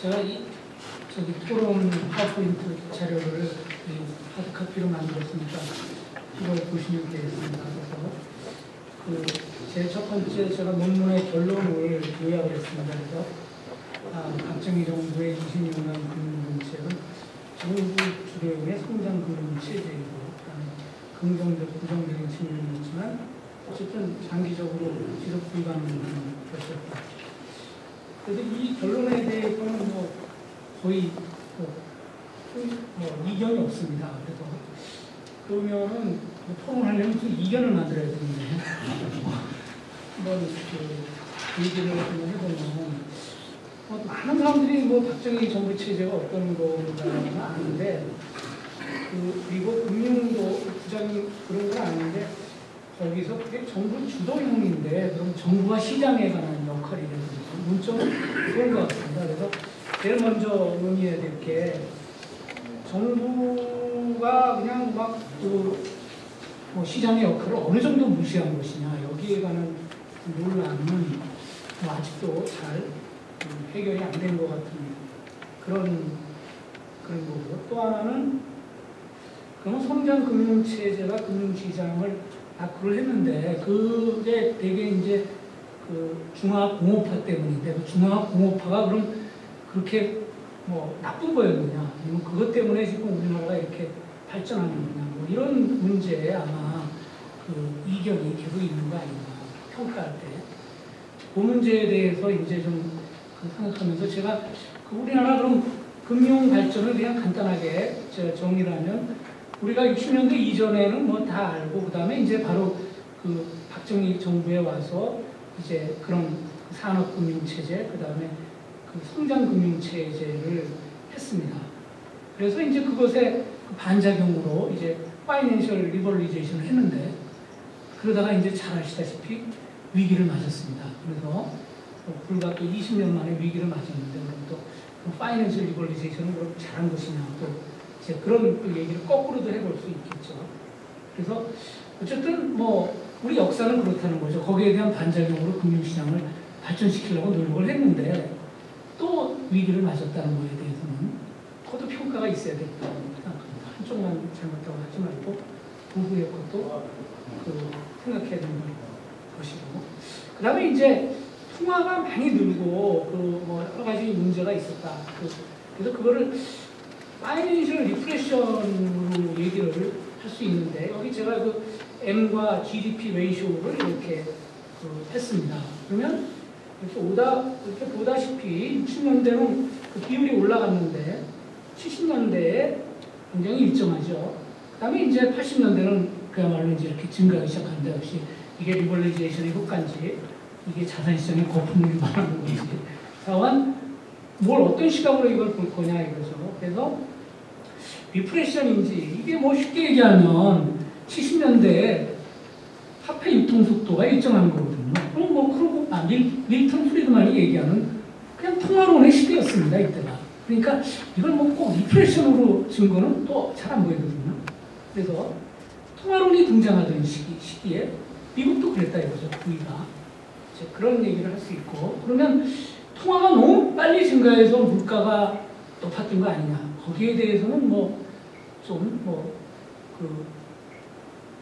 제가 저기 토론 파워포인트 자료를 하드카피로 만들었으니까 이걸 보시면 되겠습니다. 그래서 제 첫 번째 제가 논문의 결론을 요약을 했습니다. 그래서 박정희 정부의 26년 금융정책은 정부 주도형의 성장 금융체제이고 긍정적, 부정적인 측면이 있지만 어쨌든 장기적으로 지속 불가능한 것이었다. 그래서 이 결론에 대해서는 거의 이견이 없습니다. 그래서 그러면은 토론하려면 무슨 이견을 만들어야 되는데 한번 얘기를 해보면 많은 사람들이 박정희 정부 체제가 어떤 건가는 아는데 그리고 금융도 부장이 그런 건 아닌데 거기서 그게 정부 주도형인데 그럼 정부와 시장에 관한 역할이라든지 문점은 그런 것 같습니다. 그래서 제일 먼저 논의해야 될 게 정부가 그냥 막 시장의 역할을 어느 정도 무시한 것이냐 여기에 관한 논란은 아직도 잘 해결이 안 된 것 같은 그런 거고요. 또 하나는 그러면 성장 금융체제가 금융시장을 그걸 했는데 그게 되게 이제 중화공업화 때문인데 중화공업화가 그럼 그렇게 나쁜 거였느냐 아니면 그것 때문에 지금 우리나라가 이렇게 발전하는 거냐 이런 문제에 아마 이견이 계속 있는 거 아닌가 평가할 때 그 문제에 대해서 이제 좀 생각하면서 제가 우리나라 그럼 금융 발전을 그냥 간단하게 정리를 하면 우리가 60년대 이전에는 다 알고 그다음에 이제 바로 박정희 정부에 와서 이제 그런 산업금융체제 그다음에 성장금융체제를 했습니다. 그래서 이제 그것에 반작용으로 이제 파이낸셜 리버리제이션을 했는데 그러다가 이제 잘 아시다시피 위기를 맞았습니다. 그래서 불과 또 20년 만에 위기를 맞았는데 그럼 또 파이낸셜 리버리제이션은 그럼 잘한 것이냐 또 이제 그런 얘기를 거꾸로도 해볼 수 있겠죠. 그래서 어쨌든 우리 역사는 그렇다는 거죠. 거기에 대한 반작용으로 금융시장을 발전시키려고 노력을 했는데 또 위기를 맞았다는 거에 대해서는 그것도 평가가 있어야 된다고 생각합니다. 한쪽만 잘못하고 하지 말고 부부의 것도 생각해야 되는 것이고 그 다음에 이제 통화가 많이 늘고 여러 가지 문제가 있었다. 그래서 그거를 파이낸셜 리프레션으로 얘기를 할 수 있는데 여기 제가 M과 GDP 레이쇼를 이렇게 했습니다. 그러면 이렇게 보다시피 60년대는 그 비율이 올라갔는데 70년대에 굉장히 일정하죠. 그 다음에 이제 80년대는 그야말로 이제 이렇게 증가하기 시작한다. 역시 이게 리버리제이션의 효과인지 이게 자산시장의 거품을 유발하는 건지 다만 뭘 어떤 시각으로 이걸 볼 거냐 이거죠. 그래서 리프레션인지 이게 쉽게 얘기하면 70년대에 화폐 유통 속도가 일정한 거거든요. 그럼 그러고 밀턴 프리드만이 얘기하는 그냥 통화론의 시대였습니다. 이때가. 그러니까 이걸 꼭 리프레션으로 증거는 또 잘 안 보이거든요. 그래서 통화론이 등장하던 시기에 미국도 그랬다 이거죠. 부위가. 그런 얘기를 할 수 있고 그러면 통화가 너무 빨리 증가해서 물가가 높았던 거 아니냐. 거기에 대해서는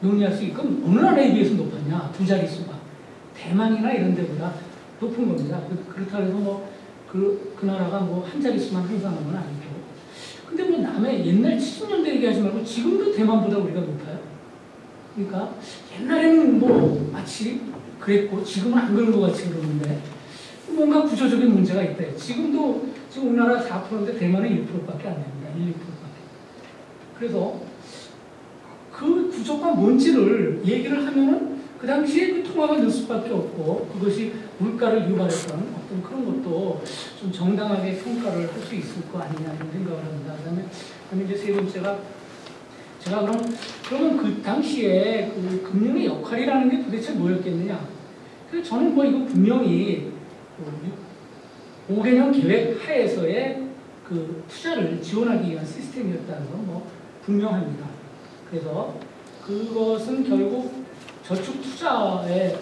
논의할 수 있고 어느 나라에 비해서 높았냐. 두 자릿수가. 대만이나 이런 데보다 높은 겁니다. 그렇다고 해서 그 나라가 한 자릿수만 행사하는 건 아니고. 근데 남의 옛날 70년대 얘기하지 말고 지금도 대만보다 우리가 높아요. 그러니까 옛날에는 마치 그랬고 지금은 안 그런 것 같이 그러는데 뭔가 구조적인 문제가 있다. 지금 우리나라 4%인데 대만은 1%밖에 안 됩니다. 1, 2%밖에. 그래서 그 구조가 뭔지를 얘기를 하면은 그 당시에 그 통화가 늘 수밖에 없고 그것이 물가를 유발했던 어떤 그런 것도 좀 정당하게 평가를 할 수 있을 거 아니냐 이런 생각을 합니다. 그다음에 이제 세 번째가 제가 그러면 그 당시에 그 금융의 역할이라는 게 도대체 뭐였겠느냐? 그래서 저는 이거 분명히 5개년 계획 하에서의 그 투자를 지원하기 위한 시스템이었다는 건 분명합니다. 그래서 그것은 결국 저축 투자의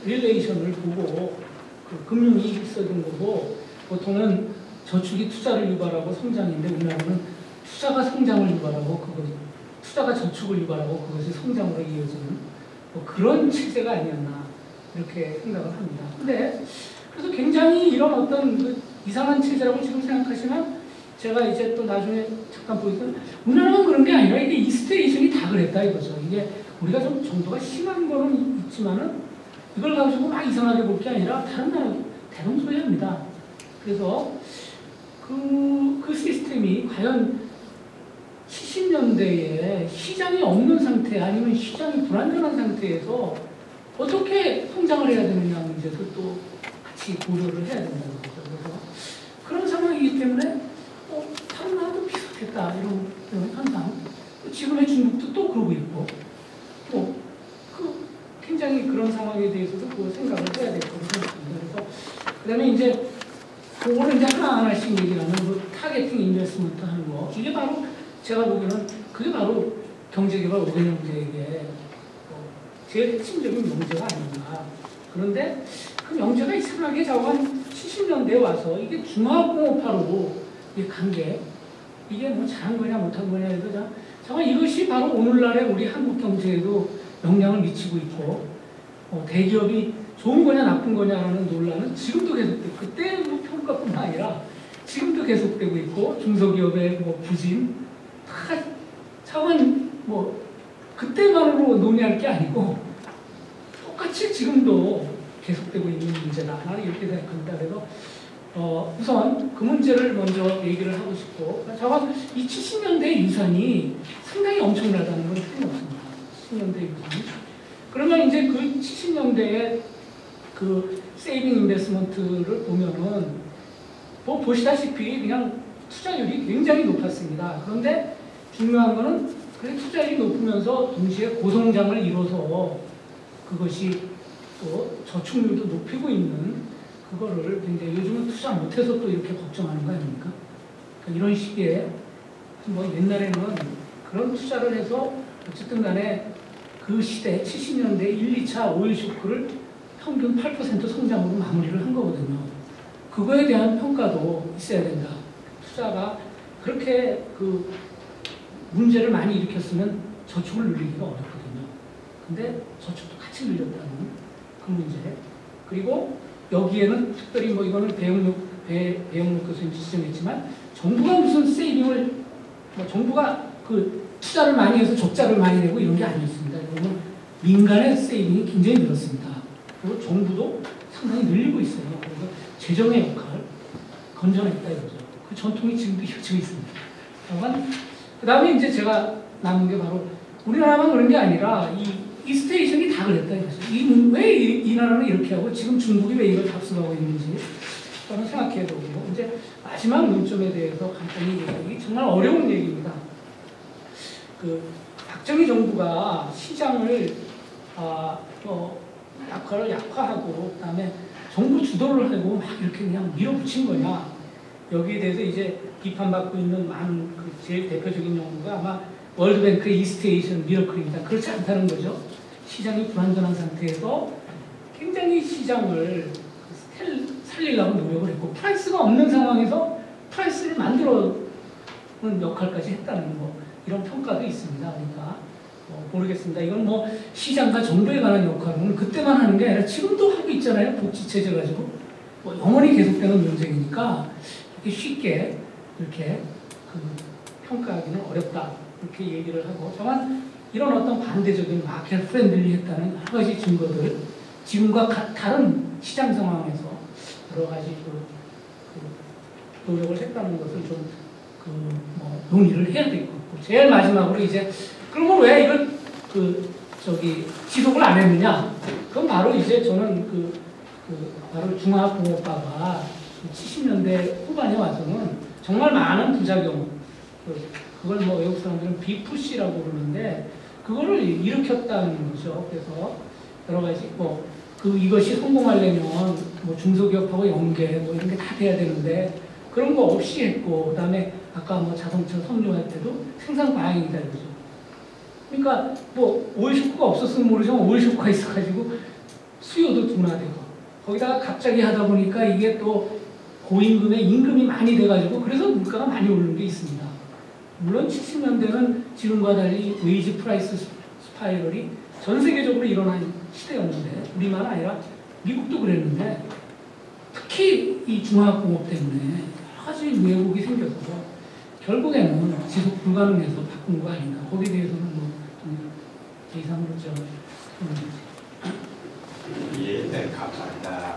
릴레이션을 보고 금융이 있었던 거고 보통은 저축이 투자를 유발하고 성장인데 우리나라는 투자가 성장을 유발하고 투자가 저축을 유발하고 그것이 성장으로 이어지는 뭐 그런 체제가 아니었나 이렇게 생각을 합니다. 근데 그래서 굉장히 이런 어떤 그 이상한 체제라고 지금 생각하시면 제가 이제 또 나중에 잠깐 보니까 우리나라만 그런 게 아니라 이게 이스트에이션이 다 그랬다 이거죠. 이게 우리가 좀 정도가 심한 거는 있지만은 이걸 가지고 막 이상하게 볼 게 아니라 다른 나라도 대동소이합니다. 그래서 그 시스템이 과연 70년대에 시장이 없는 상태 아니면 시장이 불안정한 상태에서 어떻게 성장을 해야 되느냐 문제도 또 같이 고려를 해야 된다는 거죠. 그래서 그런 상황이기 때문에 다른 나라도 비슷했다 이런 현상. 지금의 중국도 또 그러고 있고 굉장히 그런 상황에 대해서도 그 생각을 해야 될 거라고 생각합니다. 그래서 그다음에 이제 그거를 이제 하나하나씩 얘기하는 그 타겟팅 인베스트먼트 하는 거 이게 바로 제가 보기에는 그게 바로 경제개발 5개년 계획의 제일 핵심적인 명제가 아닌가. 그런데 그 명제가 이상하게 한 70년대에 와서 이게 중화공업화로 간 게 이게 뭐 잘한 거냐 못한 거냐 해서 잠깐 이것이 바로 오늘날의 우리 한국 경제에도 영향을 미치고 있고 대기업이 좋은 거냐 나쁜 거냐라는 논란은 지금도 계속되고 그때 뭐 평가뿐만 아니라 지금도 계속되고 있고 중소기업의 뭐 부진 다 차원 뭐 그때만으로 논의할 게 아니고 똑같이 지금도 계속되고 있는 문제다. 나는 이렇게 생각합니다. 그래서 우선 그 문제를 먼저 얘기를 하고 싶고 저는 이 70년대 유산이 상당히 엄청나다는 건 틀림없습니다. 70년대 유산이. 그러면 이제 그 70년대에 그 세이빙 인베스트먼트를 보면은 뭐 보시다시피 그냥 투자율이 굉장히 높았습니다. 그런데 중요한 거는 그 투자율이 높으면서 동시에 고성장을 이뤄서 그것이 또 저축률도 높이고 있는 그거를 굉장히 요즘은 투자 못해서 또 이렇게 걱정하는 거 아닙니까? 그러니까 이런 식의 뭐 옛날에는 그런 투자를 해서 어쨌든 간에 그 시대 70년대 1, 2차 오일 쇼크를 평균 8% 성장으로 마무리를 한 거거든요. 그거에 대한 평가도 있어야 된다. 투자가 그렇게 그 문제를 많이 일으켰으면 저축을 늘리기가 어렵거든요. 근데 저축도 같이 늘렸다는 그 문제. 그리고 여기에는 특별히 뭐 이거는 배영록 교수님 지적했지만 정부가 무슨 세이빙을 정부가 그 투자를 많이 해서 적자를 많이 내고 이런 게 아니었습니다. 이거는 민간의 세이빙이 굉장히 늘었습니다. 그리고 정부도 상당히 늘리고 있어요. 그래서 재정의 역할 건전했다 이거죠. 그 전통이 지금도 이어지고 있습니다. 그 다음에 이제 제가 남은 게 바로 우리나라만 그런 게 아니라 이 스테이션이 다 그랬다 이거죠. 왜 이 나라는 이렇게 하고 지금 중국이 왜 이걸 답습하고 있는지 저는 생각해보고 이제 마지막 논점에 대해서 간단히 얘기하기 정말 어려운 얘기입니다. 그 박정희 정부가 시장을 역할을 약화하고 그다음에 정부 주도를 하고 막 이렇게 그냥 밀어붙인 거냐. 여기에 대해서 이제 비판받고 있는 많은 그 제일 대표적인 연구가 아마 월드뱅크의 이스트에이션 미러클입니다. 그렇지 않다는 거죠. 시장이 불안전한 상태에서 굉장히 시장을 살리려고 노력을 했고 프라이스가 없는 상황에서 프라이스를 만들어는 역할까지 했다는 거 이런 평가도 있습니다. 그러니까 모르겠습니다. 이건 뭐 시장과 정부에 관한 역할은 그때만 하는 게 아니라 지금도 하고 있잖아요. 복지체제 가지고 뭐 영원히 계속되는 논쟁이니까 이렇게 쉽게 이렇게 평가하기는 어렵다 이렇게 얘기를 하고 다만 이런 어떤 반대적인 마켓 프렌들리했다는 여러 가지 증거들 지금과 다른 시장 상황에서 여러 가지 노력을 했다는 것을 좀 논의를 해야 될 것 같고 제일 마지막으로 이제 그러면 왜 이걸 지속을 안 했느냐? 그건 바로 이제 저는 바로 중화공업화가 70년대 후반에 와서는 정말 많은 부작용, 그걸 뭐 외국 사람들은 비푸시라고 그러는데 그거를 일으켰다는 거죠. 그래서 여러 가지 이것이 성공하려면 뭐 중소기업하고 연계 뭐 이런 게 다 돼야 되는데 그런 거 없이 했고 그다음에 아까 뭐 자동차 섬유할 때도 생산 과잉이다 이거죠. 그러니까 뭐 오일 쇼크가 없었으면 모르지만 오일 쇼크가 있어가지고 수요도 둔화되고 거기다가 갑자기 하다 보니까 이게 또 고임금의 임금이 많이 돼가지고 그래서 물가가 많이 오르는 게 있습니다. 물론 70년대는 지금과 달리 웨이지 프라이스 스파이럴이 전 세계적으로 일어난 시대였는데 우리만 아니라 미국도 그랬는데 특히 이 중화학공업 때문에 여러 가지 왜곡이 생겼고 결국에는 지속 불가능해서 바꾼 거 아닌가. 거기에 대해서는 제 이상으로 예, 네, 감사합니다.